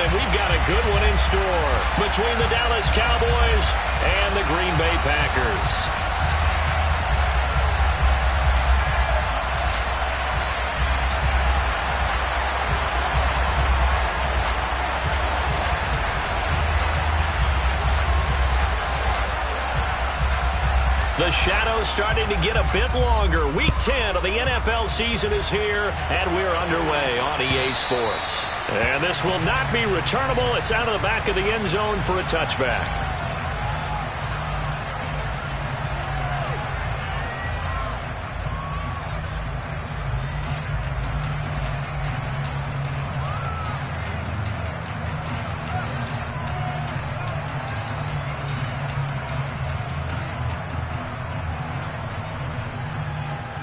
and we've got a good one in store between the Dallas Cowboys and the Green Bay Packers. The shadow's starting to get a bit longer. Week 10 of the NFL season is here, and we're underway on EA Sports. And this will not be returnable. It's out of the back of the end zone for a touchback.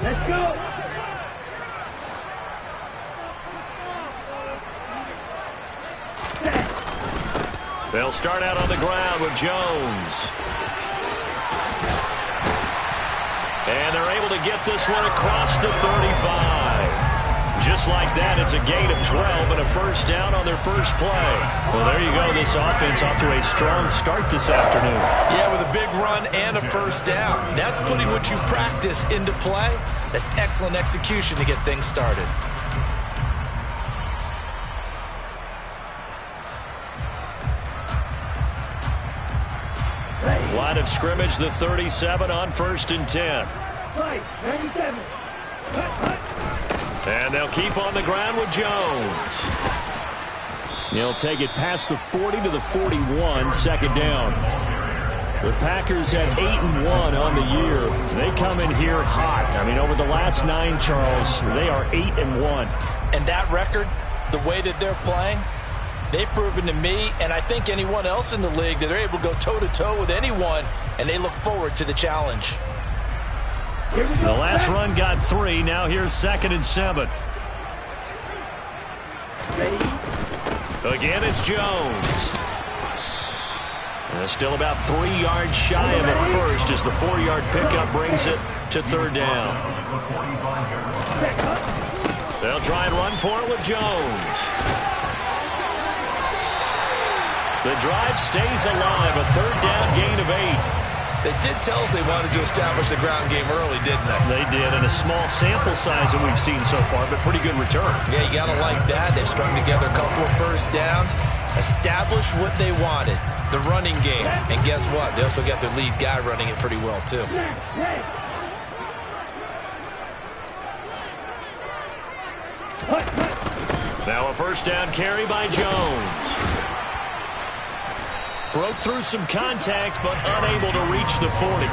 Let's go! They'll start out on the ground with Jones. And they're able to get this one across the 35. Just like that, it's a gain of 12 and a first down on their first play. Well, there you go. This offense off to a strong start this afternoon. Yeah, with a big run and a first down. That's putting what you practice into play. That's excellent execution to get things started. Line of scrimmage, the 37 on 1st and 10. Right, 97. And they'll keep on the ground with Jones. He'll take it past the 40 to the 41, second down. The Packers at 8-1 on the year. They come in here hot. I mean, over the last 9, Charles, they are 8-1. And that record, the way that they're playing, they've proven to me, and I think anyone else in the league, that they're able to go toe-to-toe with anyone, and they look forward to the challenge. The last run got 3. Now here's 2nd and 7. Again, it's Jones. Still about 3 yards shy of a first as the 4-yard pickup brings it to 3rd down. They'll try and run for it with Jones. The drive stays alive. A 3rd down gain of 8. They did tell us they wanted to establish the ground game early, didn't they? They did, and a small sample size that we've seen so far, but pretty good return. Yeah, you got to like that. They've strung together a couple of first downs, established what they wanted, the running game. And guess what? They also got their lead guy running it pretty well, too. Now a first down carry by Jones. Broke through some contact, but unable to reach the 40.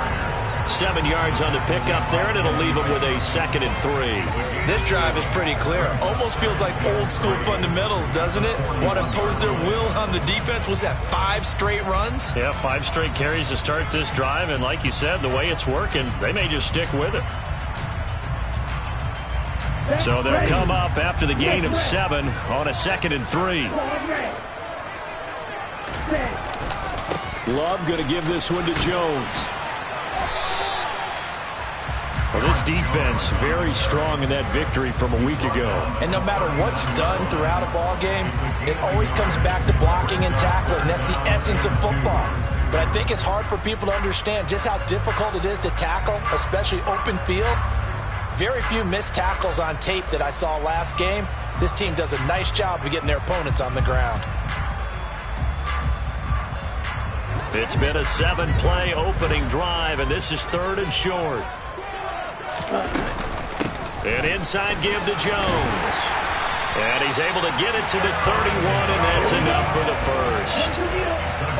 7 yards on the pickup there, and it'll leave them with a 2nd and 3. This drive is pretty clear. Almost feels like old school fundamentals, doesn't it? Want to impose their will on the defense. Was that 5 straight runs? Yeah, 5 straight carries to start this drive, and like you said, the way it's working, they may just stick with it. So they'll come up after the gain of 7 on a 2nd and 3. Love going to give this one to Jones. Well, this defense very strong in that victory from a week ago. And no matter what's done throughout a ball game, it always comes back to blocking and tackling. That's the essence of football. But I think it's hard for people to understand just how difficult it is to tackle, especially open field. Very few missed tackles on tape that I saw last game. This team does a nice job of getting their opponents on the ground. It's been a 7-play opening drive, and this is 3rd and short. An inside give to Jones. And he's able to get it to the 31, and that's enough for the first.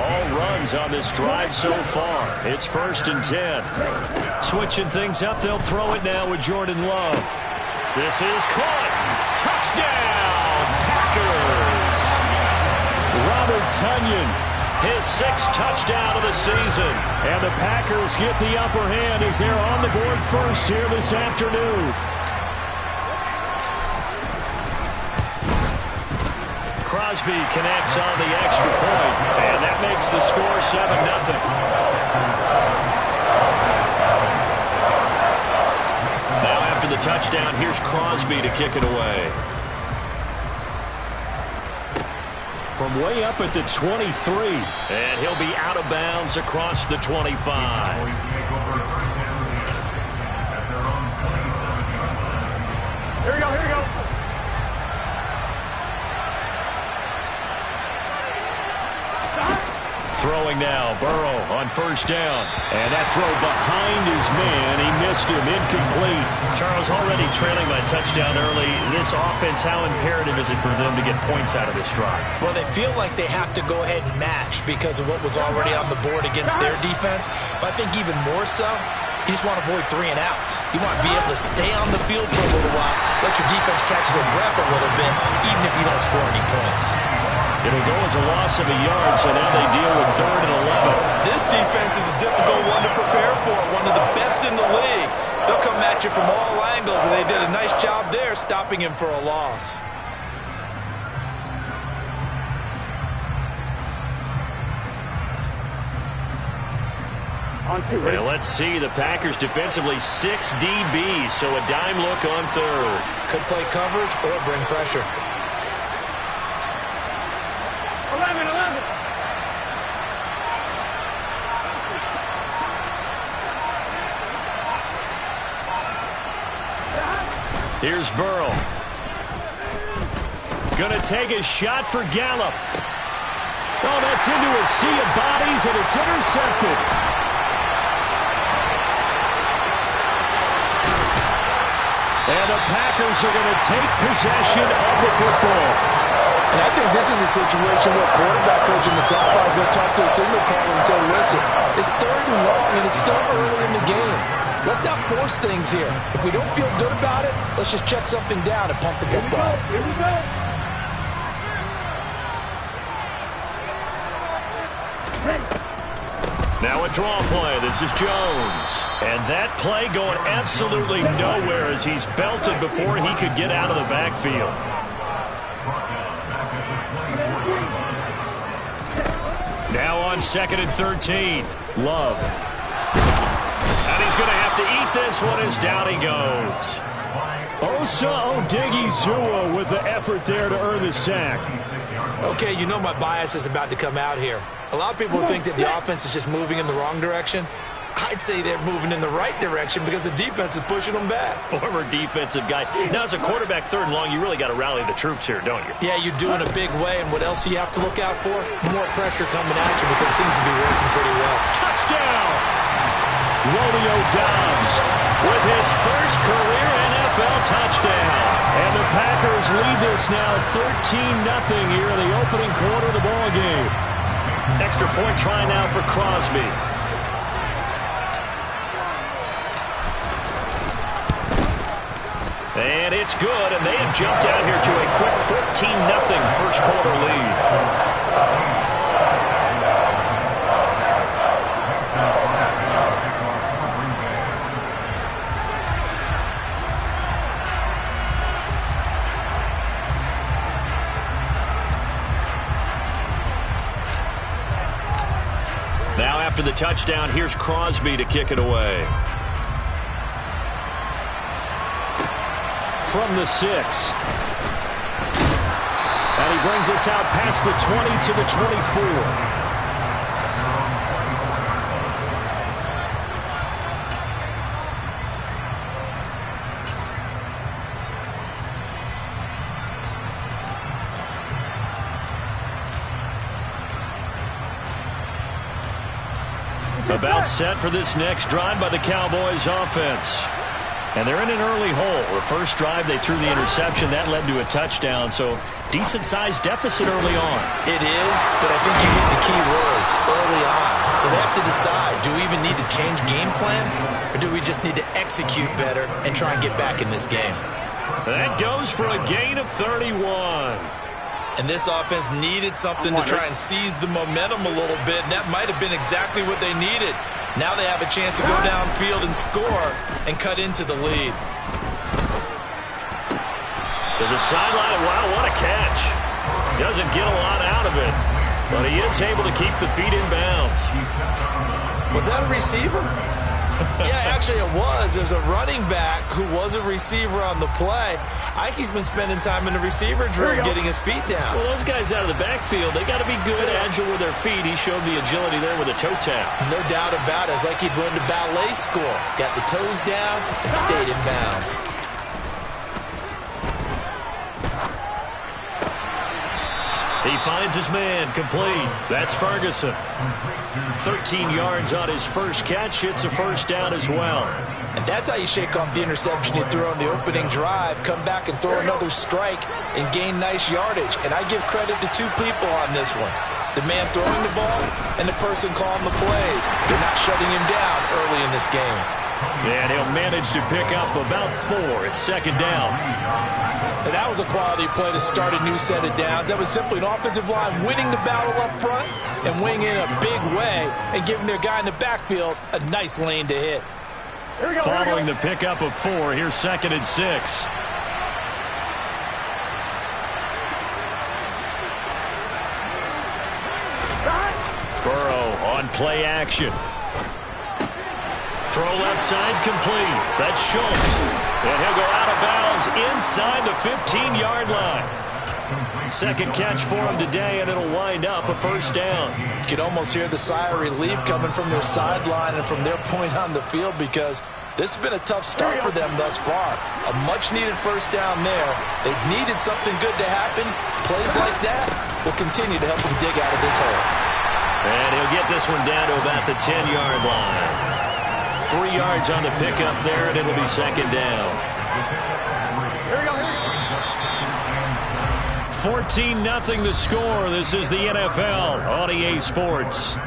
All runs on this drive so far. It's 1st and 10. Switching things up, they'll throw it now with Jordan Love. This is caught. Touchdown, Packers. Robert Tonyan, his 6th touchdown of the season. And the Packers get the upper hand as they're on the board first here this afternoon. Crosby connects on the extra point, and that makes the score 7-0. Now after the touchdown, here's Crosby to kick it away. from way up at the 23. And he'll be out of bounds across the 25. Here we go, here we go. Throwing now, Burrow on first down. And that throw behind his man. He missed him, incomplete. Charles, already trailing by touchdown early. This offense, how imperative is it for them to get points out of this drive? Well, they feel like they have to go ahead and match because of what was already on the board against their defense. But I think even more so, you just want to avoid 3 and outs. You want to be able to stay on the field for a little while, let your defense catch their breath a little bit, even if you don't score any points. It'll go as a loss of a yard, so now they deal with 3rd and 11. This defense is a difficult one to prepare for, one of the best in the league. They'll come at you from all angles, and they did a nice job there stopping him for a loss. Well, let's see. The Packers defensively 6 DBs, so a dime look on 3rd. Could play coverage or bring pressure. 11. Here's Burrow. Gonna take a shot for Gallup. Oh, that's into a sea of bodies, and it's intercepted. And the Packers are going to take possession of the football. And I think this is a situation where quarterback coach in the sideline is going to talk to a signal caller and say, listen, it's 3rd and long, and it's still early in the game. Let's not force things here. If we don't feel good about it, let's just check something down and pump the football. Here we go. Now a draw play. This is Jones. And that play going absolutely nowhere as he's belted before he could get out of the backfield. Now on 2nd and 13. Love. And he's going to have to eat this one as down he goes. Osa Odigizua with the effort there to earn the sack. Okay, you know my bias is about to come out here. A lot of people think that the offense is just moving in the wrong direction. I'd say they're moving in the right direction because the defense is pushing them back. Former defensive guy. Now, as a quarterback 3rd and long, you really got to rally the troops here, don't you? Yeah, you do in a big way. And what else do you have to look out for? More pressure coming at you because it seems to be working pretty well. Touchdown! Romeo Doubs with his first career NFL touchdown. And the Packers lead this now 13-0 here in the opening quarter of the ball game. Extra point try now for Crosby. And it's good, and they have jumped out here to a quick 14-0 first quarter lead. Now after the touchdown, here's Crosby to kick it away. From the 6. And he brings us out past the 20 to the 24. About set for this next drive by the Cowboys offense. And they're in an early hole. The first drive, they threw the interception. That led to a touchdown, so decent-sized deficit early on. It is, but I think you hit the key words, early on. So they have to decide, do we even need to change game plan, or do we just need to execute better and try and get back in this game? That goes for a gain of 31. And this offense needed something to try and seize the momentum a little bit, and that might have been exactly what they needed. Now they have a chance to go downfield and score and cut into the lead. To the sideline. Wow, what a catch. Doesn't get a lot out of it, but he is able to keep the feet in bounds. Was that a receiver? Yeah, actually it was. There's a running back who was a receiver on the play. I think he's been spending time in the receiver drills getting his feet down. Well, those guys out of the backfield, they got to be good, agile with their feet. He showed the agility there with a toe tap. No doubt about it. It's like he'd run to ballet school. Got the toes down and stayed in bounds. He finds his man, complete. That's Ferguson. 13 yards on his first catch. It's a first down as well. And that's how you shake off the interception you threw on the opening drive, come back and throw another strike and gain nice yardage. And I give credit to two people on this one. The man throwing the ball and the person calling the plays. They're not shutting him down early in this game. And he'll manage to pick up about 4. It's second down. And that was a quality play to start a new set of downs. That was simply an offensive line winning the battle up front and winning in a big way and giving their guy in the backfield a nice lane to hit. Following the pickup of 4, here's second and 6. Burrow on play action. Throw left side complete. That's Schultz. And he'll go out of bounds inside the 15-yard line. Second catch for him today, and it'll wind up a first down. You can almost hear the sigh of relief coming from their sideline and from their point on the field because this has been a tough start for them thus far. A much-needed first down there. They've needed something good to happen. Plays like that will continue to help them dig out of this hole. And he'll get this one down to about the 10-yard line. 3 yards on the pickup there, and it'll be second down. 14-0 the score. This is the NFL on EA Sports.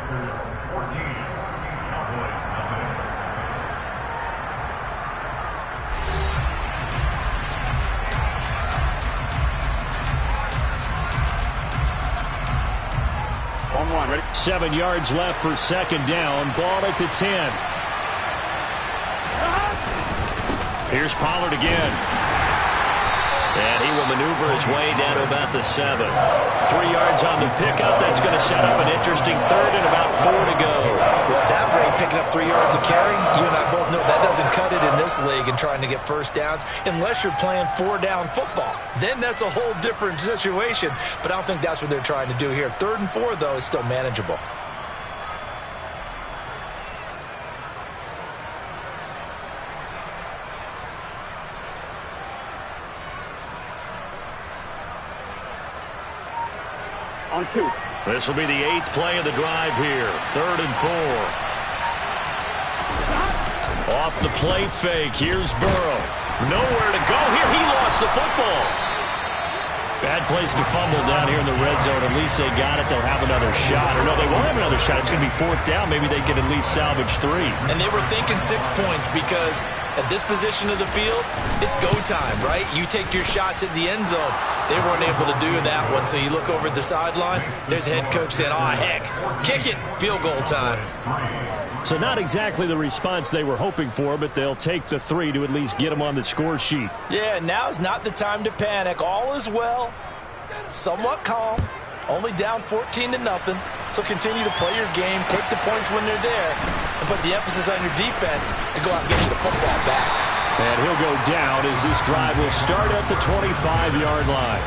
Ready? 7 yards left for second down. Ball at the 10. Here's Pollard again. And he will maneuver his way down to about the 7. 3 yards on the pickup. That's going to set up an interesting third and about 4 to go. Well, at that rate, picking up 3 yards a carry, you and I both know that doesn't cut it in this league and trying to get first downs unless you're playing 4-down football. Then that's a whole different situation. But I don't think that's what they're trying to do here. 3rd and 4, though, is still manageable. On 2. This will be the 8th play of the drive here. 3rd and 4. Off the play fake. Here's Burrow. Nowhere to go here. He lost the football. Bad place to fumble down here in the red zone. At least they got it. They'll have another shot. Or no, they won't have another shot. It's going to be 4th down. Maybe they can at least salvage 3. And they were thinking 6 points because at this position of the field, it's go time, right? You take your shots at the end zone. They weren't able to do that one. So you look over at the sideline. There's the head coach saying, oh, heck, kick it. Field goal time. So not exactly the response they were hoping for, but they'll take the 3 to at least get them on the score sheet. Yeah, now's not the time to panic. All is well. Somewhat calm. Only down 14-0. So continue to play your game, take the points when they're there, and put the emphasis on your defense and go out and get you the football back. And he'll go down as this drive will start at the 25-yard line.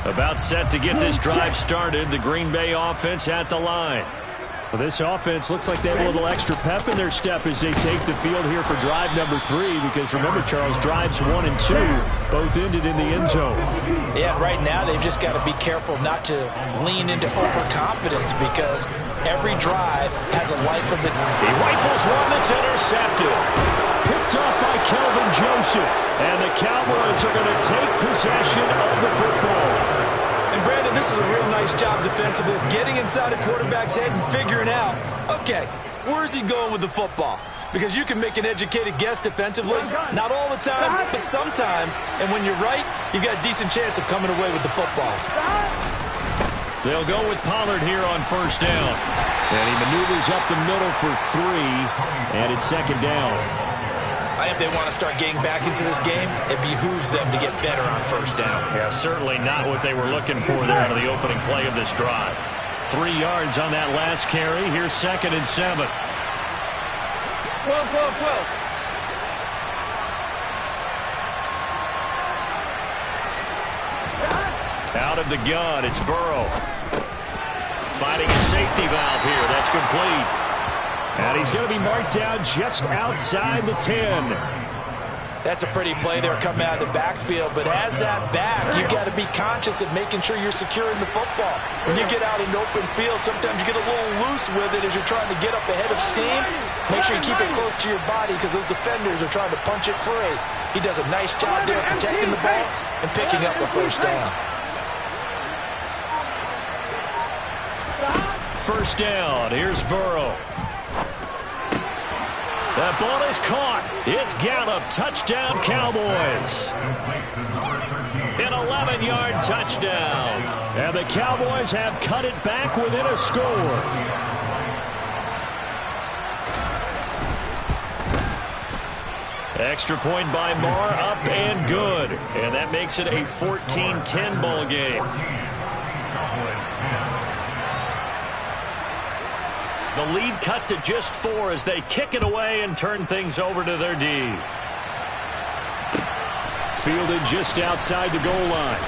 About set to get this drive started. The Green Bay offense at the line. Well, this offense looks like they have a little extra pep in their step as they take the field here for drive number 3. Because remember, Charles, drives 1 and 2 both ended in the end zone. Yeah, right now they've just got to be careful not to lean into overconfidence because every drive has a life of it. He rifles one that's intercepted. Picked off by Kelvin Joseph. And the Cowboys are going to take possession of the football. And Brandon, this is a real nice job defensively of getting inside a quarterback's head and figuring out, okay, where's he going with the football? Because you can make an educated guess defensively, not all the time, but sometimes. And when you're right, you've got a decent chance of coming away with the football. They'll go with Pollard here on first down. And he maneuvers up the middle for 3, and it's second down. If they want to start getting back into this game, it behooves them to get better on first down. Yeah, certainly not what they were looking for there out of the opening play of this drive. 3 yards on that last carry. Here's 2nd and 7. 12, 12, 12. Out of the gun, it's Burrow. Finding a safety valve here. That's complete. And he's going to be marked down just outside the 10. That's a pretty play there coming out of the backfield, but as that back, you've got to be conscious of making sure you're securing the football. When you get out in open field, sometimes you get a little loose with it as you're trying to get up ahead of steam. Make sure you keep it close to your body because those defenders are trying to punch it free. He does a nice job there protecting the ball and picking up the first down. First down, here's Burrow. That ball is caught. It's Gallup. Touchdown, Cowboys. An 11-yard touchdown. And the Cowboys have cut it back within a score. Extra point by Marr, up and good. And that makes it a 14-10 ball game. The lead cut to just 4 as they kick it away and turn things over to their D. Fielded just outside the goal line.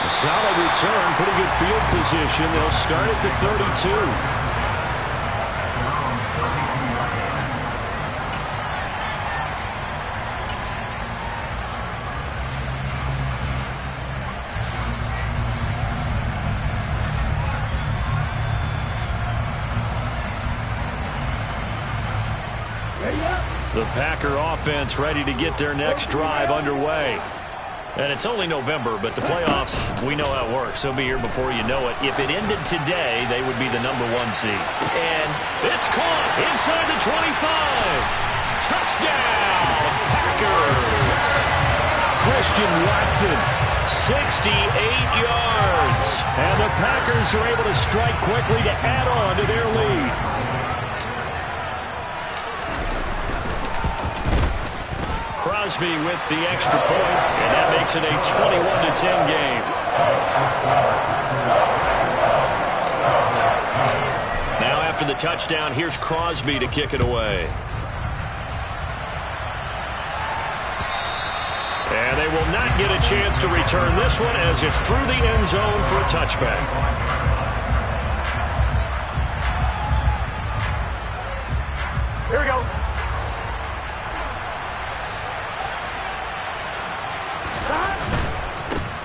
A solid return, pretty good field position. They'll start at the 32. The Packer offense ready to get their next drive underway. And it's only November, but the playoffs, we know how it works. They'll be here before you know it. If it ended today, they would be the #1 seed. And it's caught inside the 25. Touchdown, Packers. Christian Watson, 68 yards. And the Packers are able to strike quickly to add on to their lead. Crosby with the extra point, and that makes it a 21-10 game. Now after the touchdown, here's Crosby to kick it away. And they will not get a chance to return this one as it's through the end zone for a touchback. Here we go.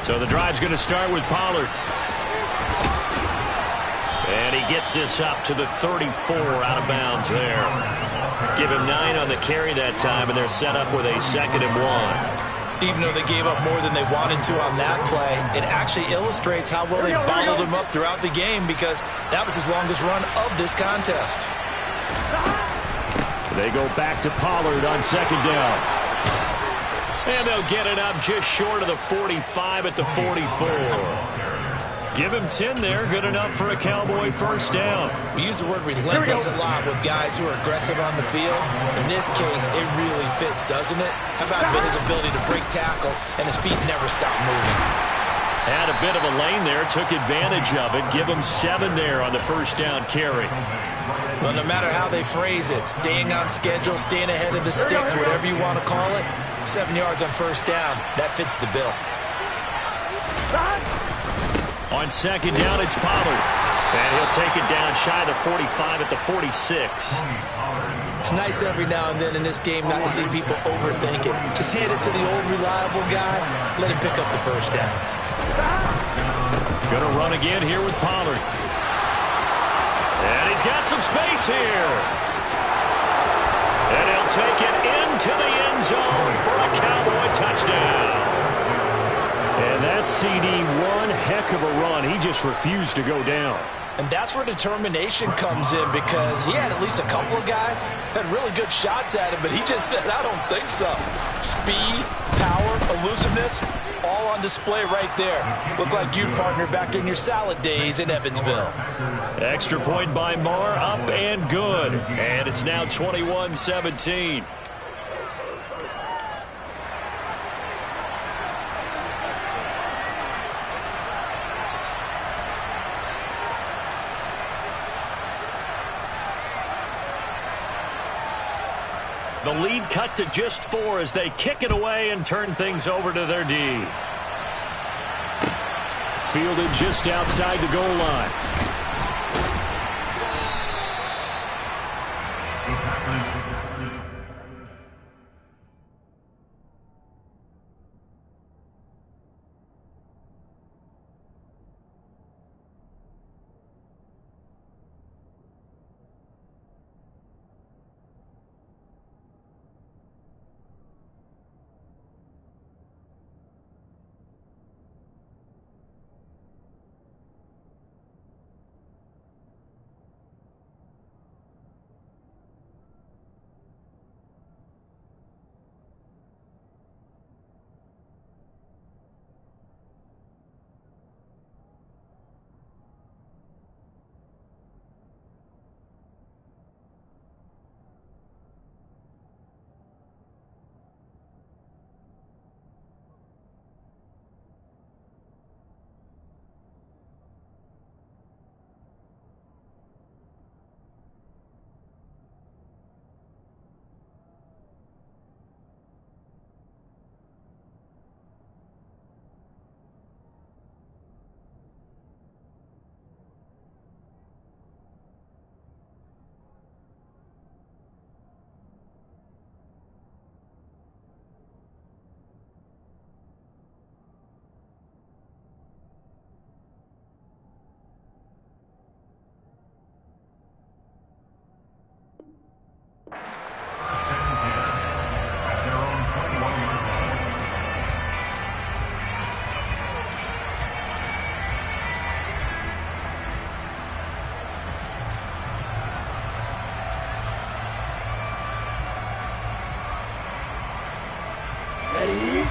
So the drive's going to start with Pollard. And he gets this up to the 34, out of bounds there. Give him 9 on the carry that time, and they're set up with a 2nd and 1. Even though they gave up more than they wanted to on that play, it actually illustrates how well they bottled him up throughout the game because that was his longest run of this contest. They go back to Pollard on 2nd down. And they'll get it up just short of the 45 at the 44. Give him 10 there. Good enough for a Cowboy first down. We use the word relentless a lot with guys who are aggressive on the field. In this case, it really fits, doesn't it? How about his ability to break tackles and his feet never stop moving? Had a bit of a lane there. Took advantage of it. Give him 7 there on the first down carry. Well, no matter how they phrase it, staying on schedule, staying ahead of the sticks, whatever you want to call it, 7 yards on first down, that fits the bill. On 2nd down, it's Pollard. And he'll take it down shy of the 45 at the 46. It's nice every now and then in this game not to see people overthink it. Just hand it to the old reliable guy, let him pick up the first down. Gonna run again here with Pollard. And he's got some space here. And he'll take it into the end zone for a Cowboy touchdown. And that CD, one heck of a run. He just refused to go down. And that's where determination comes in because he had at least a couple of guys had really good shots at him, but he just said, I don't think so. Speed, power, elusiveness, all on display right there. Look like you'd partner back in your salad days in Evansville. Extra point by Marr, up and good. And it's now 21-17. The lead cut to just 4 as they kick it away and turn things over to their D. Fielded just outside the goal line.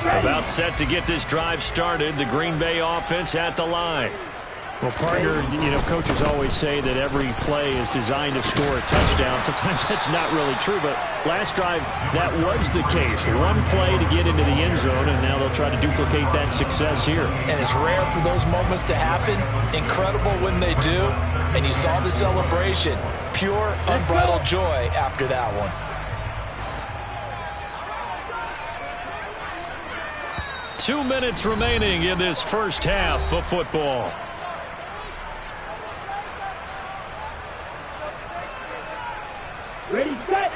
About set to get this drive started. The Green Bay offense at the line. Well, partner, coaches always say that every play is designed to score a touchdown. Sometimes that's not really true, but last drive, that was the case. One play to get into the end zone, and now they'll try to duplicate that success here. And it's rare for those moments to happen. Incredible when they do. And you saw the celebration. Pure, unbridled joy after that one. 2 minutes remaining in this first half of football. Ready, set.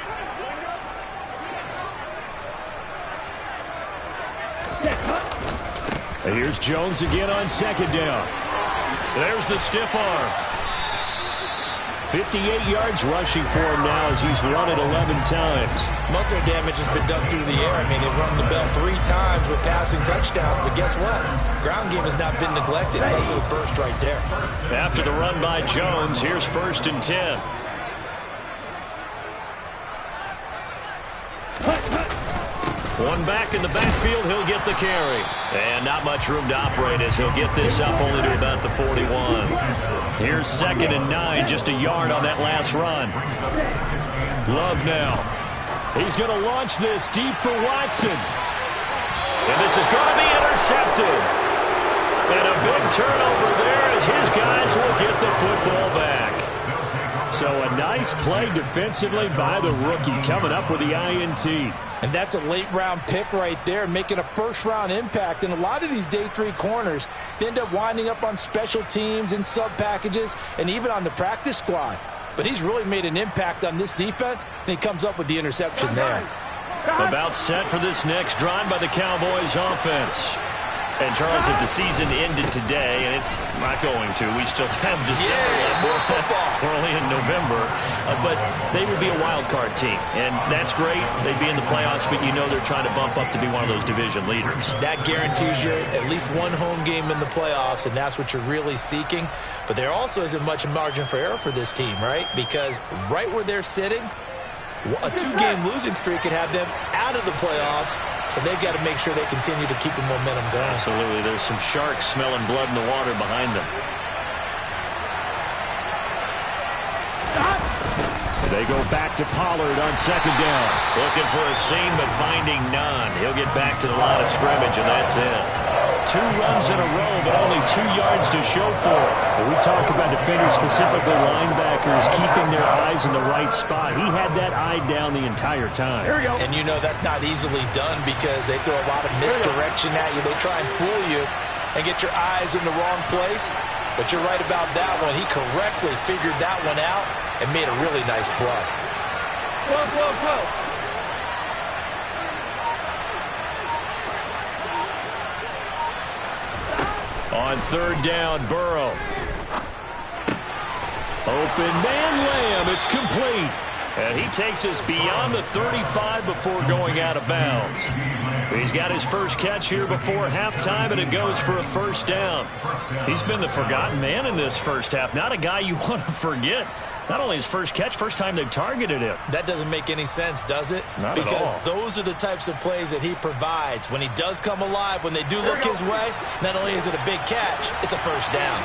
And here's Jones again on second down. There's the stiff arm. 58 yards rushing for him now as he's run it 11 times. Muscle damage has been done through the air. I mean, they've run the bell 3 times with passing touchdowns, but guess what? Ground game has not been neglected. Nice little burst right there. After the run by Jones, here's 1st and 10. One back in the backfield, he'll get the carry. And not much room to operate as he'll get this up only to about the 41. Here's 2nd and 9, just a yard on that last run. Love now. He's going to launch this deep for Watson. And this is going to be intercepted. And a big turnover there as his guys will get the football back. So a nice play defensively by the rookie coming up with the INT. And that's a late-round pick right there, making a first-round impact. And a lot of these day 3 corners, they end up winding up on special teams and sub-packages and even on the practice squad. But he's really made an impact on this defense, and he comes up with the interception there. About set for this next drive by the Cowboys offense. And, Charles, if the season ended today, and it's not going to, we still have December left. More football. We're only in November. But they would be a wild card team. And that's great. They'd be in the playoffs, but you know they're trying to bump up to be one of those division leaders. That guarantees you at least one home game in the playoffs, and that's what you're really seeking. But there also isn't much margin for error for this team, right? Because right where they're sitting, a 2-game losing streak could have them out of the playoffs So they've got to make sure they continue to keep the momentum going. Absolutely. There's some sharks smelling blood in the water behind them. They go back to Pollard on second down. Looking for a seam, but finding none. He'll get back to the line of scrimmage, and that's it. 2 runs in a row, but only 2 yards to show for it. When we talk about defenders, specifically linebackers, keeping their eyes in the right spot. He had that eye down the entire time. Here we go. And you know that's not easily done because they throw a lot of misdirection at you. They try and fool you and get your eyes in the wrong place. But you're right about that one. He correctly figured that one out and made a really nice play. Go, go, go. On third down, Burrow. Open man, Lamb. It's complete. And he takes us beyond the 35 before going out of bounds. He's got his first catch here before halftime, and it goes for a first down. He's been the forgotten man in this first half. Not a guy you want to forget. Not only his first catch, first time they've targeted him. That doesn't make any sense, does it? Not at all. Because those are the types of plays that he provides. When he does come alive, when they do look his way, not only is it a big catch, it's a first down.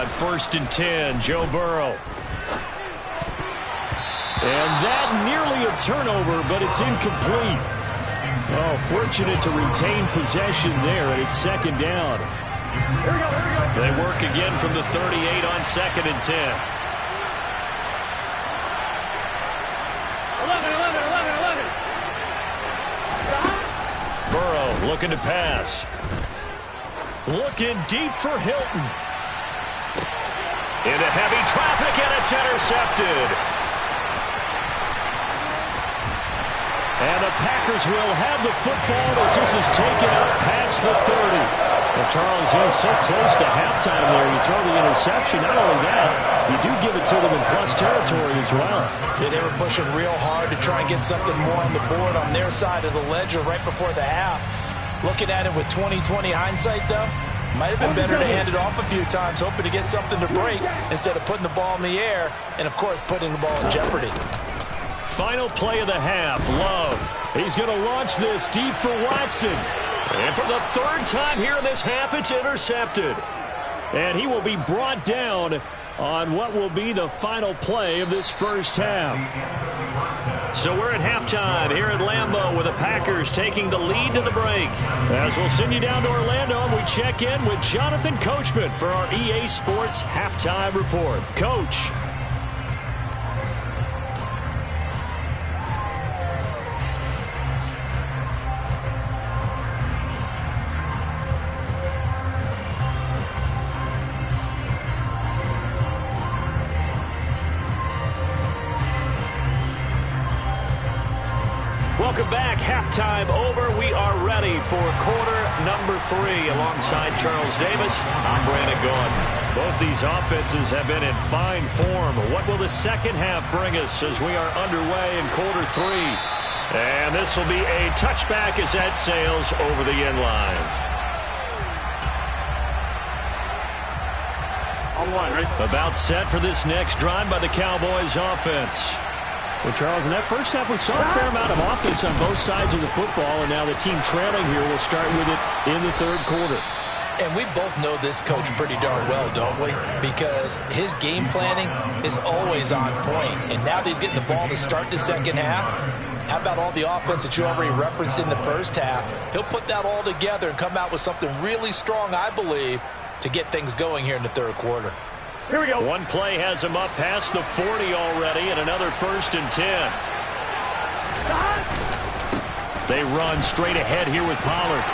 1st and 10, Joe Burrow. And that nearly a turnover, but it's incomplete. Oh, fortunate to retain possession there, and it's second down. Here we go, here we go. They work again from the 38 on 2nd and 10. 11. Burrow looking to pass. Looking deep for Hilton. Into heavy traffic, and it's intercepted. And the Packers will have the football as this is taken up past the 30. Well, Charles, you're so close to halftime there. You throw the interception. Not only that, you do give it to them in plus territory as well. Yeah, they were pushing real hard to try and get something more on the board on their side of the ledger right before the half. Looking at it with 20/20 hindsight, though, might have been better to hand it off a few times, hoping to get something to break instead of putting the ball in the air and, of course, putting the ball in jeopardy. Final play of the half, Love. He's going to launch this deep for Watson. And for the 3rd time here in this half, it's intercepted. And he will be brought down on what will be the final play of this first half. So we're at halftime here at Lambeau with the Packers taking the lead to the break. As we'll send you down to Orlando, and we check in with Jonathan Coachman for our EA Sports Halftime Report. Coach. Welcome back. Halftime over. We are ready for quarter number 3. Alongside Charles Davis, I'm Brandon Gaudin. Both these offenses have been in fine form. What will the second half bring us as we are underway in quarter 3? And this will be a touchback as that sails over the end line. On one, right? About set for this next drive by the Cowboys offense. Well, Charles, in that first half, we saw a fair amount of offense on both sides of the football, and now the team trailing here will start with it in the 3rd quarter. And we both know this coach pretty darn well, don't we? Because his game planning is always on point. And now that he's getting the ball to start the second half, how about all the offense that you already referenced in the first half? He'll put that all together and come out with something really strong, I believe, to get things going here in the 3rd quarter. Here we go. One play has him up past the 40 already, and another 1st and 10. They run straight ahead here with Pollard.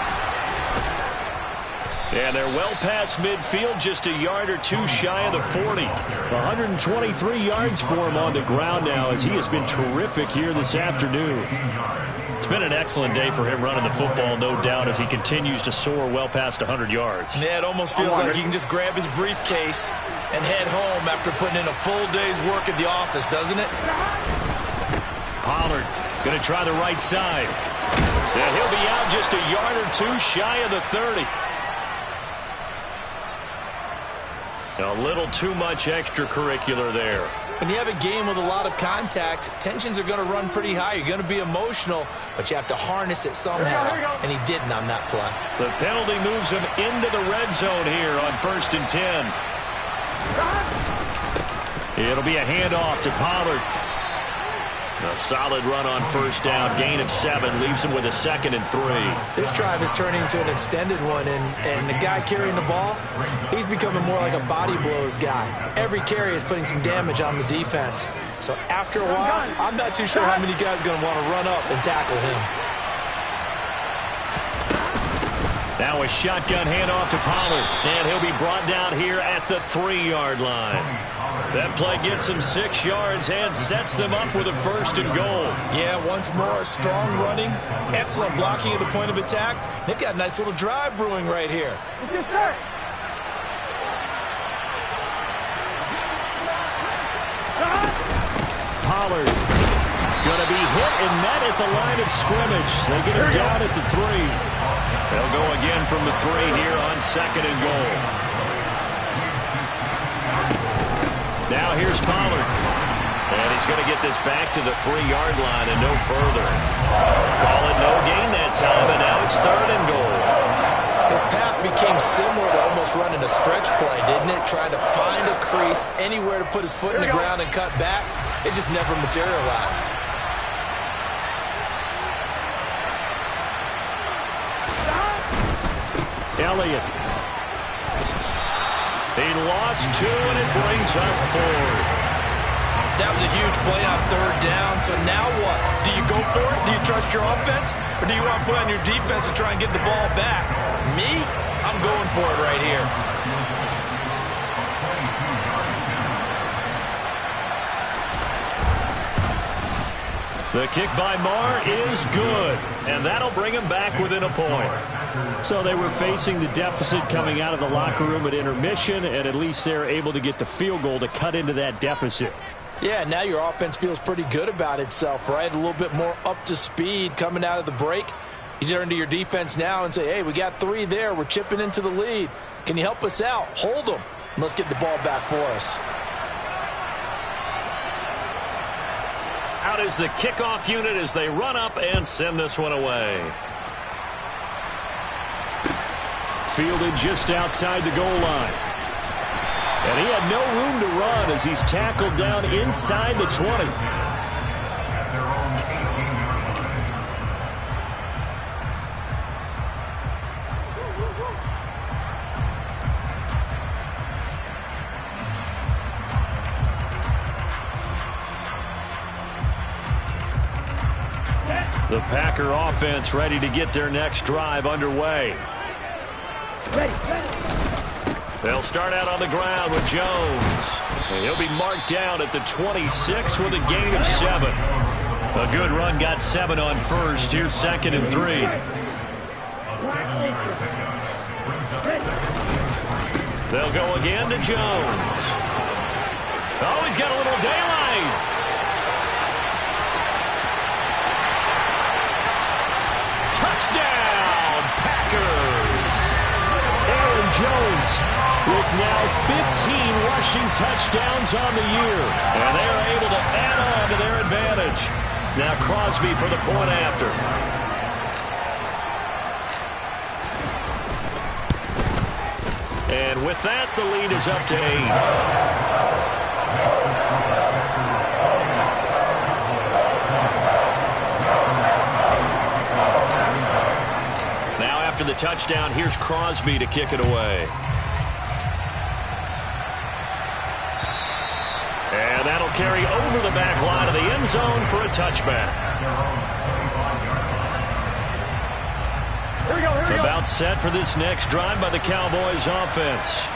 And they're well past midfield, just a yard or 2 shy of the 40. 123 yards for him on the ground now, as he has been terrific here this afternoon. It's been an excellent day for him running the football, no doubt, as he continues to soar well past 100 yards. Yeah, it almost feels like he can just grab his briefcase and head home after putting in a full day's work at the office, doesn't it? Pollard going to try the right side. And he'll be out just a yard or 2 shy of the 30. A little too much extracurricular there. When you have a game with a lot of contact, tensions are going to run pretty high. You're going to be emotional, but you have to harness it somehow, and he didn't on that play. The penalty moves him into the red zone here on 1st and 10. It'll be a handoff to Pollard. A solid run on 1st down. Gain of 7 leaves him with a 2nd and 3. This drive is turning into an extended one, and the guy carrying the ball, he's becoming more like a body blows guy. Every carry is putting some damage on the defense. So after a while, I'm not too sure how many guys are going to want to run up and tackle him. Now a shotgun handoff to Pollard, and he'll be brought down here at the 3-yard line. That play gets him 6 yards and sets them up with a 1st and goal. Yeah, once more, strong running, excellent blocking at the point of attack. They've got a nice little drive brewing right here. Yes, sir. Pollard going to be hit and met at the line of scrimmage. They get him down at the 3. They'll go again from the 3 here on 2nd and goal. Now here's Pollard. And he's going to get this back to the 3-yard line and no further. Call it no gain that time, and now it's 3rd and goal. His path became similar to almost running a stretch play, didn't it? Trying to find a crease, anywhere to put his foot in the ground and cut back. It just never materialized. Elliott. He lost 2, and it brings up 4th. That was a huge play on 3rd down, so now what? Do you go for it? Do you trust your offense? Or do you want to put on your defense to try and get the ball back? Me? I'm going for it right here. The kick by Marr is good, and that'll bring him back within a point. So they were facing the deficit coming out of the locker room at intermission, and at least they're able to get the field goal to cut into that deficit. Yeah, now your offense feels pretty good about itself, right? A little bit more up to speed coming out of the break. You turn to your defense now and say, hey, we got 3 there. We're chipping into the lead. Can you help us out? Hold them. And let's get the ball back for us. Out is the kickoff unit as they run up and send this one away. Fielded just outside the goal line. And he had no room to run as he's tackled down inside the 20. The Packer offense ready to get their next drive underway. They'll start out on the ground with Jones. And he'll be marked down at the 26 with a gain of 7. A good run got 7 on 1st. Here's 2nd and 3. They'll go again to Jones. Oh, he's got a little daylight. Touchdown, Packers! Aaron Jones with now 15 rushing touchdowns on the year. And they're able to add on to their advantage. Now Crosby for the point after. And with that, the lead is up to 8. After the touchdown, here's Crosby to kick it away. And that'll carry over the back line of the end zone for a touchback. Here we go. About set for this next drive by the Cowboys offense.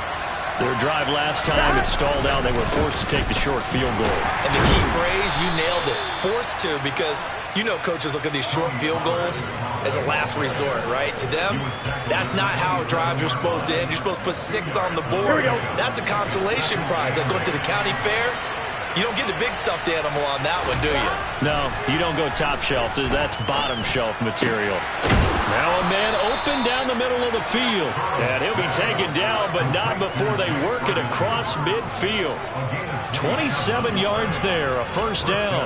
Their drive last time, it stalled out. They were forced to take the short field goal. And the key phrase, you nailed it. Forced to, because you know coaches look at these short field goals as a last resort, right? To them, that's not how drives are supposed to end. You're supposed to put 6 on the board. That's a consolation prize. Like going to the county fair, You don't get the big stuffed animal on that one, do you? No, you don't go top shelf. That's bottom shelf material. Now a man open down the middle of the field. And he'll be taken down, but not before they work it across midfield. 27 yards there, a first down.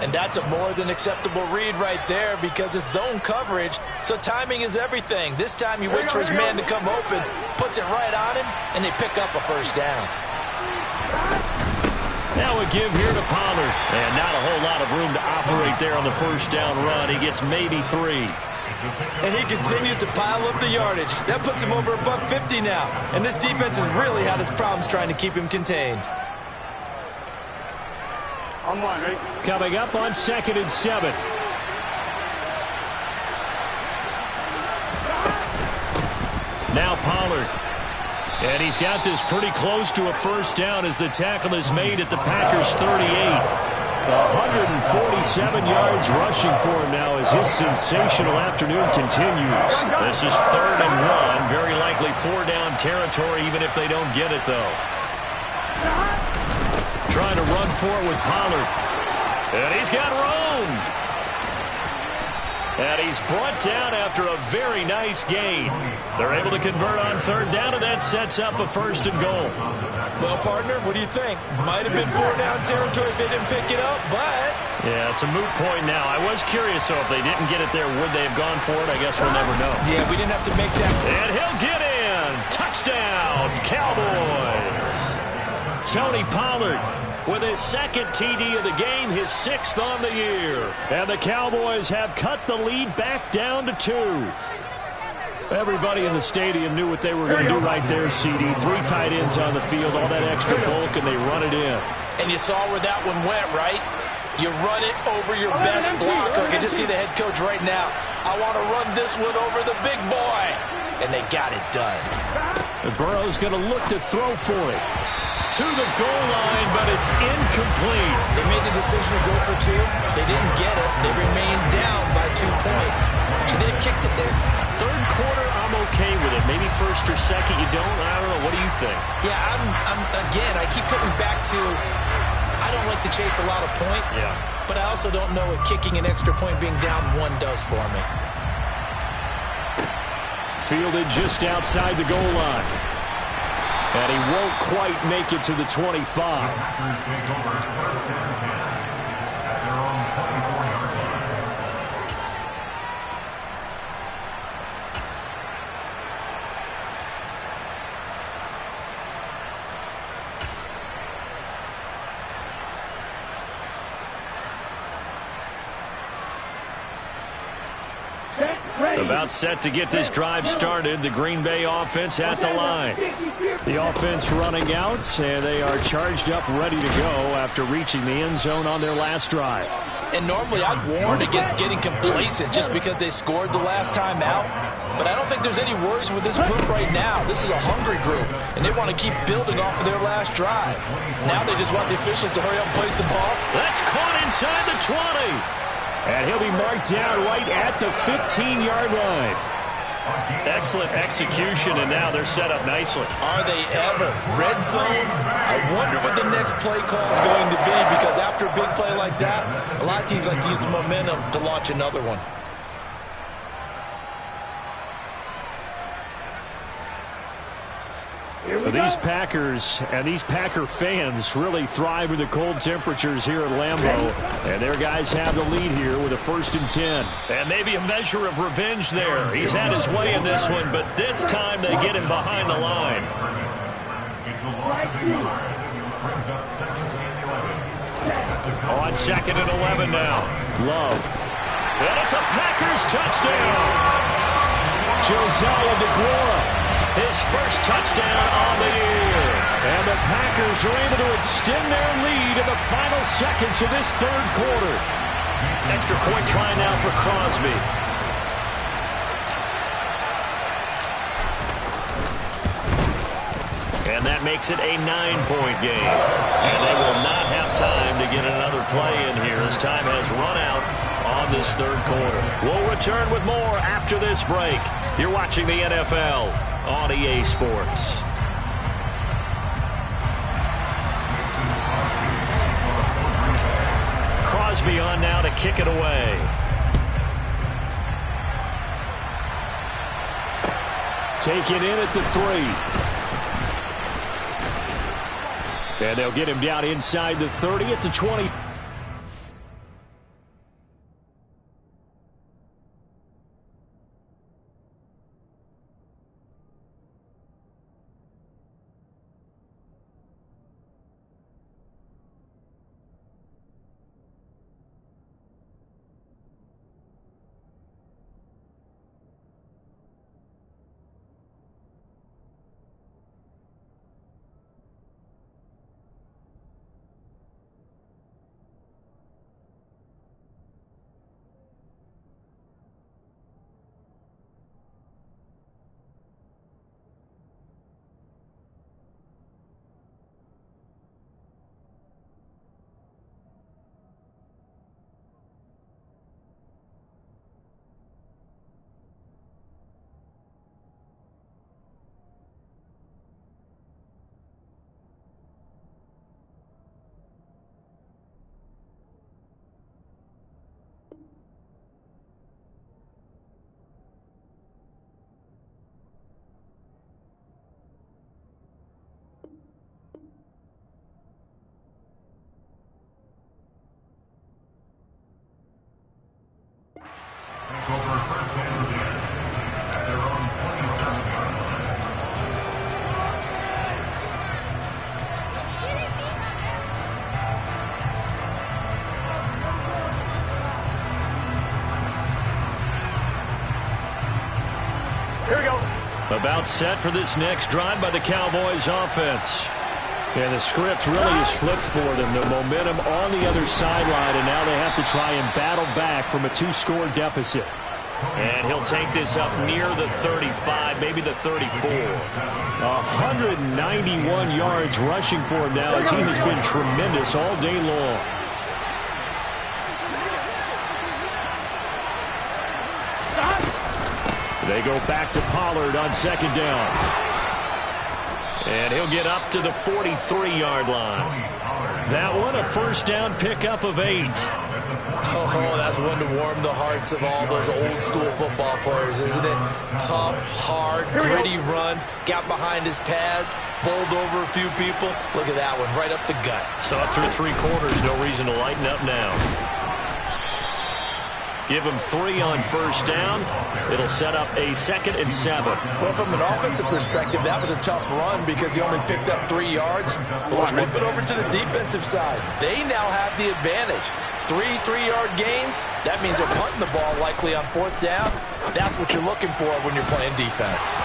And that's a more than acceptable read right there because it's zone coverage, so timing is everything. This time he waits for his man to come open, puts it right on him, and they pick up a first down. Now a give here to Pollard. And not a whole lot of room to operate there on the first down run. He gets maybe 3. And he continues to pile up the yardage. That puts him over $150 now. And this defense has really had its problems trying to keep him contained. On one, ready? Coming up on 2nd and 7. Now Pollard. And he's got this pretty close to a first down as the tackle is made at the Packers' 38. 147 yards rushing for him now as his sensational afternoon continues. This is 3rd and 1. Very likely 4-down territory even if they don't get it, though. Trying to run for it with Pollard. And he's got room. And he's brought down after a very nice gain. They're able to convert on 3rd down, and that sets up a 1st and goal. Well, partner, what do you think? Might have been 4-down territory if they didn't pick it up, but... Yeah, it's a moot point now. I was curious, so if they didn't get it there, would they have gone for it? I guess we'll never know. Yeah, we didn't have to make that... And he'll get in! Touchdown, Cowboys! Tony Pollard with his 2nd TD of the game, his 6th on the year. And the Cowboys have cut the lead back down to 2. Everybody in the stadium knew what they were going to do right there, CD. 3 tight ends on the field, all that extra bulk, and they run it in. And you saw where that one went, right? You run it over your best blocker. I can just see the head coach right now. I want to run this one over the big boy. And they got it done. And Burrow's going to look to throw for it. To the goal line, but it's incomplete. They made the decision to go for 2. They didn't get it. They remained down by 2 points. Should they have kicked it there? 3rd quarter, I'm okay with it. Maybe 1st or 2nd, you don't. I don't know. What do you think? Yeah, again, I keep coming back to I don't like to chase a lot of points, but I also don't know what kicking an extra point being down 1 does for me. Fielded just outside the goal line. And he won't quite make it to the 25. About set to get this drive started. The Green Bay offense at the line. The offense running out, and they are charged up, ready to go after reaching the end zone on their last drive. And normally I'd warn against getting complacent just because they scored the last time out. But I don't think there's any worries with this group right now. This is a hungry group, and they want to keep building off of their last drive. Now they just want the officials to hurry up and place the ball. That's caught inside the 20. And he'll be marked down right at the 15-yard line. Excellent execution, and now they're set up nicely. Are they ever? Red zone? I wonder what the next play call is going to be, because after a big play like that, a lot of teams like to use the momentum to launch another one. These Packers and these Packer fans really thrive with the cold temperatures here at Lambeau. And their guys have the lead here with a 1st and 10. And maybe a measure of revenge there. He's had his way in this one, but this time they get him behind the line. On 2nd and 11 now. Love. And it's a Packers touchdown. Josiah DeGuara. His 1st touchdown on the year. And the Packers are able to extend their lead in the final seconds of this 3rd quarter. Extra point try now for Crosby. And that makes it a 9-point game. And they will not have time to get another play in here as time has run out on this 3rd quarter. We'll return with more after this break. You're watching the NFL on EA Sports. Crosby on now to kick it away. Take it in at the 3. And they'll get him down inside the 30 at the 20. About set for this next drive by the Cowboys offense. And the script really is flipped for them. The momentum on the other sideline, and now they have to try and battle back from a 2-score deficit. And he'll take this up near the 35, maybe the 34. 191 yards rushing for him now as he has been tremendous all day long. They go back to Pollard on second down. And he'll get up to the 43-yard line. That one, a first down pickup of 8. Oh, that's one to warm the hearts of all those old-school football players, isn't it? Tough, hard, gritty run, got behind his pads, bowled over a few people. Look at that one, right up the gut. So up through 3 quarters, no reason to lighten up now. Give him 3 on first down. It'll set up a 2nd and 7. Well, from an offensive perspective, that was a tough run because he only picked up 3 yards. Well, flip it over to the defensive side. They now have the advantage. 3 3-yard gains. That means they're punting the ball likely on 4th down. That's what you're looking for when you're playing defense.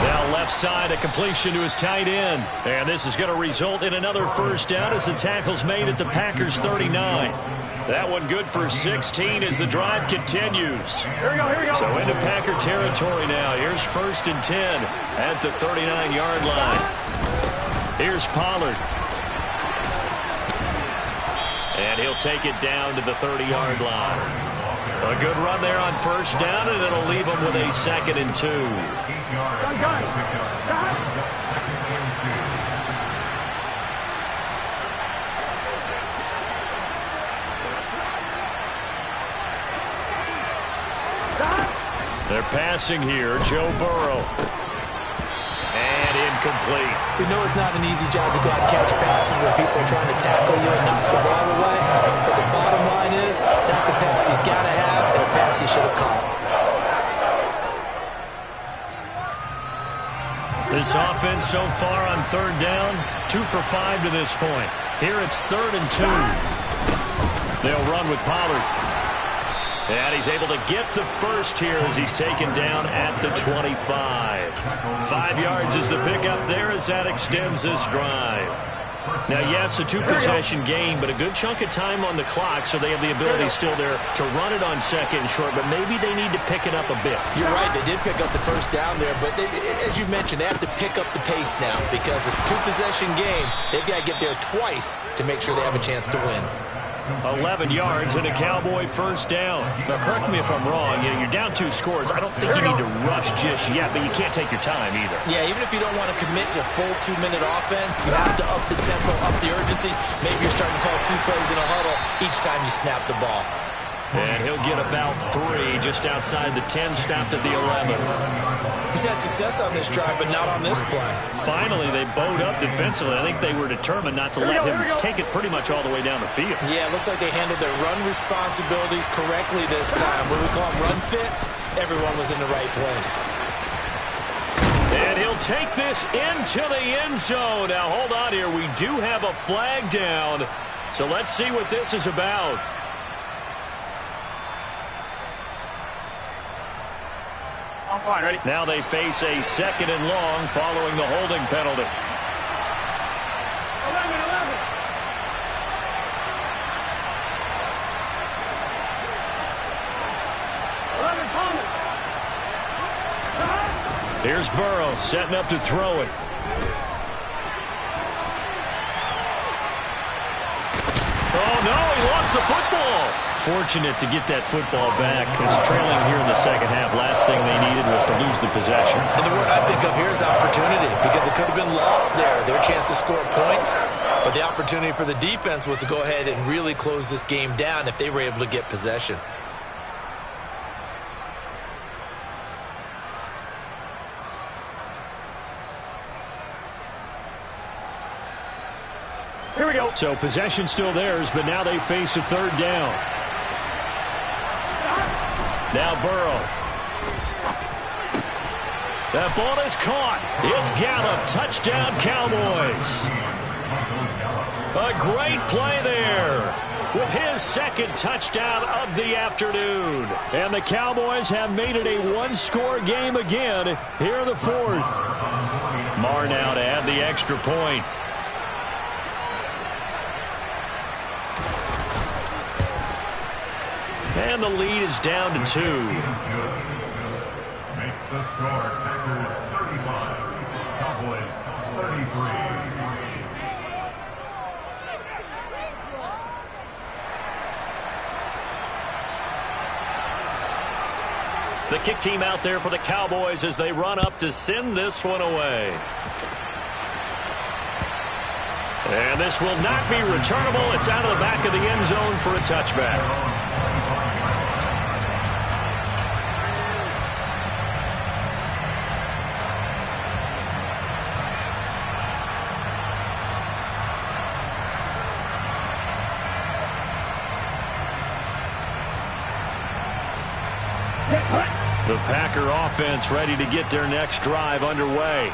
Now left side, a completion to his tight end. And this is going to result in another first down as the tackle's made at the Packers' 39. That one good for 16 as the drive continues. Here we go. So into Packer territory now. Here's 1st and 10 at the 39-yard line. Here's Pollard. And he'll take it down to the 30-yard line. A good run there on first down, and it'll leave him with a 2nd and 2. They're passing here. Joe Burrow. And incomplete. We know it's not an easy job to go out and catch passes when people are trying to tackle you and knock the ball away. But the bottom line is, that's a pass he's got to have and a pass he should have caught. This offense so far on 3rd down, 2 for 5 to this point. Here it's 3rd and 2. They'll run with Pollard. And he's able to get the first here as he's taken down at the 25. 5 yards is the pickup there as that extends this drive. Now, yes, a 2-possession game, but a good chunk of time on the clock, so they have the ability still there to run it on 2nd and short, but maybe they need to pick it up a bit. You're right, they did pick up the first down there, but as you mentioned, they have to pick up the pace now because it's a 2-possession game. They've got to get there twice to make sure they have a chance to win. 11 yards and a Cowboy first down. Now, correct me if I'm wrong. You're down 2 scores. I don't think you need to rush just yet, but you can't take your time either. Yeah, even if you don't want to commit to full 2-minute offense, you have to up the tempo, up the urgency. Maybe you're starting to call 2 plays in a huddle each time you snap the ball. And he'll get about 3 just outside the 10, stopped at the 11. He's had success on this drive, but not on this play. Finally, they bowed up defensively. I think they were determined not to let him take it pretty much all the way down the field. Yeah, it looks like they handled their run responsibilities correctly this time. What we call them run fits, everyone was in the right place. And he'll take this into the end zone. Now, hold on here. We do have a flag down. So let's see what this is about. Fine, ready? Now they face a 2nd and long following the holding penalty. 11. Here's Burrow setting up to throw it. Oh, no, he lost the football. Fortunate to get that football back, because trailing here in the second half, last thing they needed was to lose the possession. And the word I think of here is opportunity, because it could have been lost there. Their chance to score points, but the opportunity for the defense was to go ahead and really close this game down if they were able to get possession. Here we go. So possession still theirs, but now they face a 3rd down. Now Burrow. That ball is caught. It's Gallup. Touchdown, Cowboys. A great play there with his 2nd touchdown of the afternoon. And the Cowboys have made it a 1-score game again here in the 4th. Marr now to add the extra point. And the lead is down to 2. Makes the score Packers 35, Cowboys 33. The kick team out there for the Cowboys as they run up to send this one away. And this will not be returnable. It's out of the back of the end zone for a touchback. The Packer offense ready to get their next drive underway.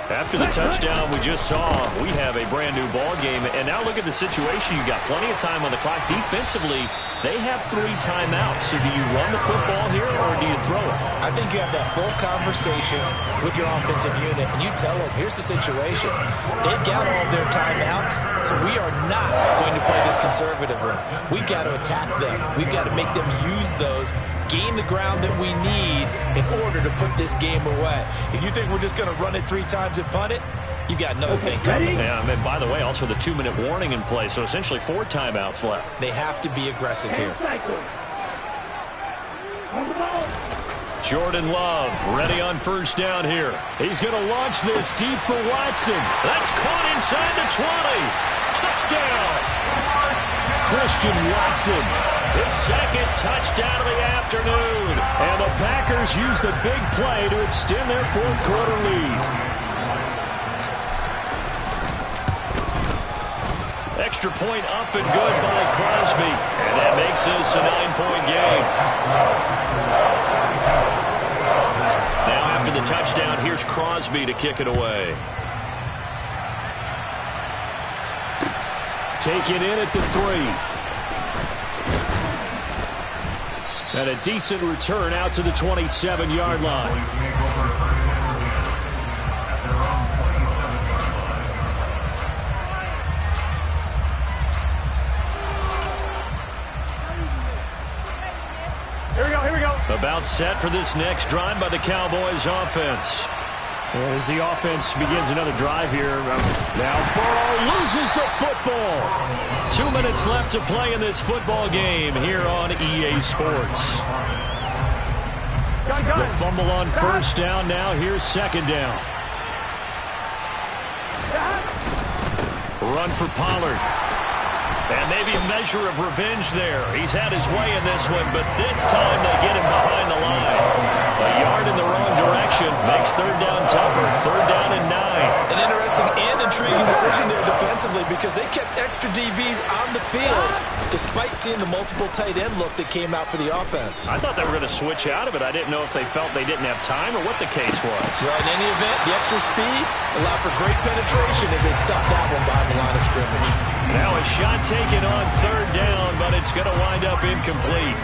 After the touchdown we just saw, we have a brand new ball game. And now look at the situation. You got plenty of time on the clock. Defensively, they have 3 timeouts. So do you run the football here or do you throw it? I think you have that full conversation with your offensive unit, and you tell them, here's the situation. They've got all of their timeouts, so we are not going to play this conservatively. We've got to attack them. We've got to make them use those, gain the ground that we need in order to put this game away. If you think we're just going to run it 3 times and punt it, you got another thing coming. Yeah, and by the way, also the 2-minute warning in play, so essentially 4 timeouts left. They have to be aggressive here. Jordan Love ready on first down here. He's going to launch this deep for Watson. That's caught inside the 20. Touchdown. Christian Watson. His 2nd touchdown of the afternoon. And the Packers use the big play to extend their 4th quarter lead. Extra point up and good by Crosby. And that makes this a 9-point game. Now after the touchdown, here's Crosby to kick it away. Taken in at the 3. And a decent return out to the 27-yard line. Here we go. About set for this next drive by the Cowboys offense. As the offense begins another drive here. Now Burrow loses the football. 2 minutes left to play in this football game here on EA Sports. The fumble on first down. Now here's second down. Run for Pollard. And maybe a measure of revenge there. He's had his way in this one, but this time they get him behind the line. A yard in the wrong direction makes third down tougher. Third down and 9. An interesting and intriguing decision there defensively because they kept extra DBs on the field despite seeing the multiple tight end look that came out for the offense. I thought they were going to switch out of it. I didn't know if they felt they didn't have time or what the case was. Well, in any event, the extra speed allowed for great penetration as they stuffed that one behind the line of scrimmage. Now a shot taken on third down, but it's going to wind up incomplete.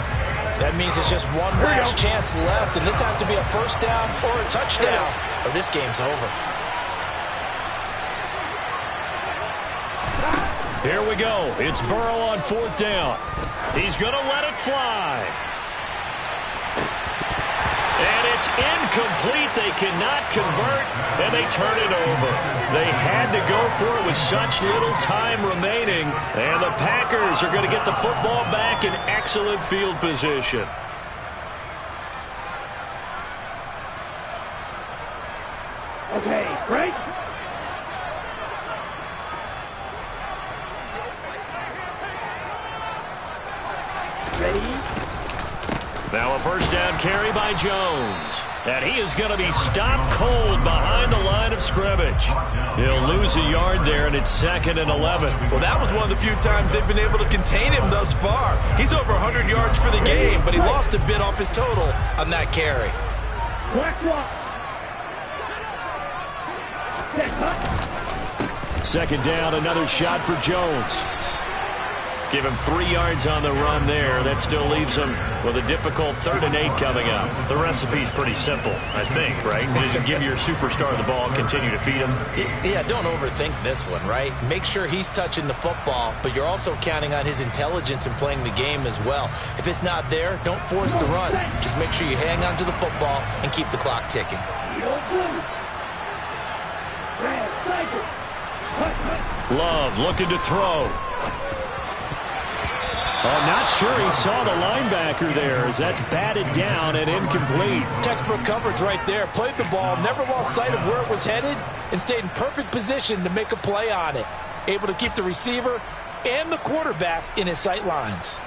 That means it's just one last chance left, and this has to be a first down or a touchdown, or this game's over. Here we go. It's Burrow on fourth down. He's going to let it fly. And it's incomplete. They cannot convert, and they turn it over. They had to go for it with such little time remaining, and the Packers are going to get the football back in excellent field position. Okay, right? Ready? Now a first down carry by Jones. And he is going to be stopped cold behind the line of scrimmage. He'll lose a yard there, and it's 2nd and 11. Well, that was one of the few times they've been able to contain him thus far. He's over 100 yards for the game, but he lost a bit off his total on that carry. Second down, another shot for Jones. Give him 3 yards on the run there. That still leaves him with a difficult 3rd and 8 coming up. The recipe's pretty simple, I think, right? Just give your superstar the ball, continue to feed him. Yeah, don't overthink this one, right? Make sure he's touching the football, but you're also counting on his intelligence in playing the game as well. If it's not there, don't force the run. Just make sure you hang on to the football and keep the clock ticking. Love looking to throw. I'm not sure he saw the linebacker there as that's batted down and incomplete. Textbook coverage right there. Played the ball, never lost sight of where it was headed, and stayed in perfect position to make a play on it. Able to keep the receiver and the quarterback in his sight lines.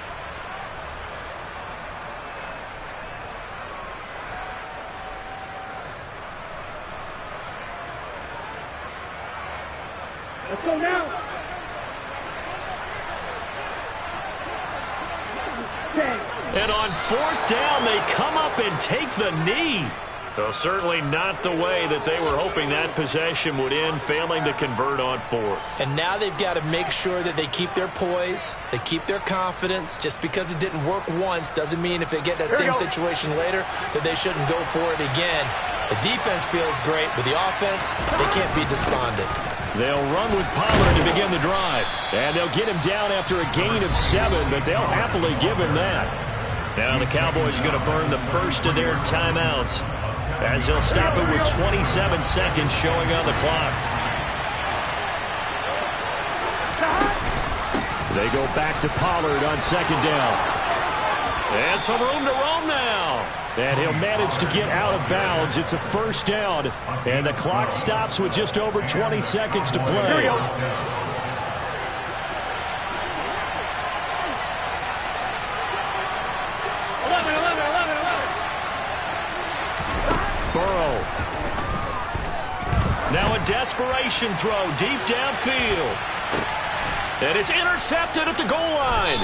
Let's go now. And on fourth down, they come up and take the knee. Well, certainly not the way that they were hoping that possession would end, failing to convert on fourth. And now they've got to make sure that they keep their poise, they keep their confidence. Just because it didn't work once doesn't mean if they get that same situation later that they shouldn't go for it again. The defense feels great, but the offense, they can't be despondent. They'll run with Pollard to begin the drive. And they'll get him down after a gain of 7, but they'll happily give him that. Now the Cowboys are going to burn the first of their timeouts as they'll stop it with 27 seconds showing on the clock. They go back to Pollard on second down. And some room to roam now. And he'll manage to get out of bounds. It's a first down. And the clock stops with just over 20 seconds to play. Here we go. Burrow. Now a desperation throw deep downfield. And it's intercepted at the goal line.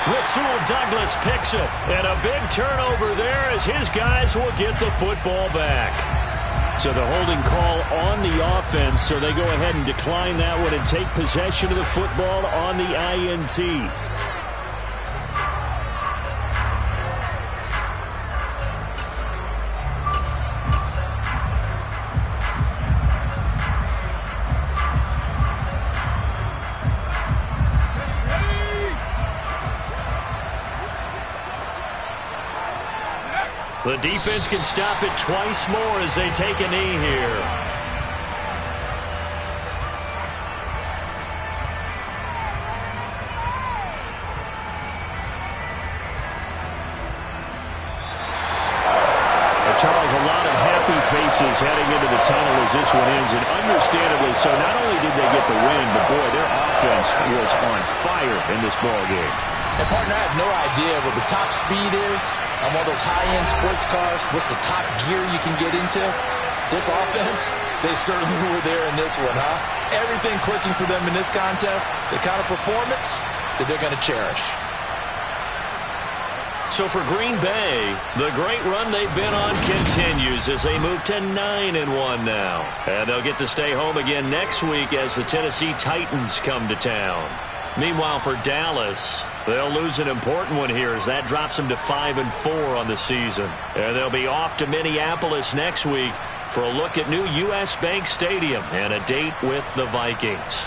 Rasul Douglas picks it. And a big turnover there as his guys will get the football back. So the holding call on the offense, so they go ahead and decline that one and take possession of the football on the INT. The defense can stop it twice more as they take a knee here. faces heading into the tunnel as this one ends, and understandably so. Not only did they get the win, but, boy, their offense was on fire in this ball game. And, partner, I have no idea what the top speed is on one of those high-end sports cars. What's the top gear you can get into? This offense, they certainly were there in this one, huh? Everything clicking for them in this contest, the kind of performance that they're going to cherish. So for Green Bay, the great run they've been on continues as they move to 9-1 now. And they'll get to stay home again next week as the Tennessee Titans come to town. Meanwhile, for Dallas, they'll lose an important one here as that drops them to 5-4 on the season. And they'll be off to Minneapolis next week for a look at new U.S. Bank Stadium and a date with the Vikings.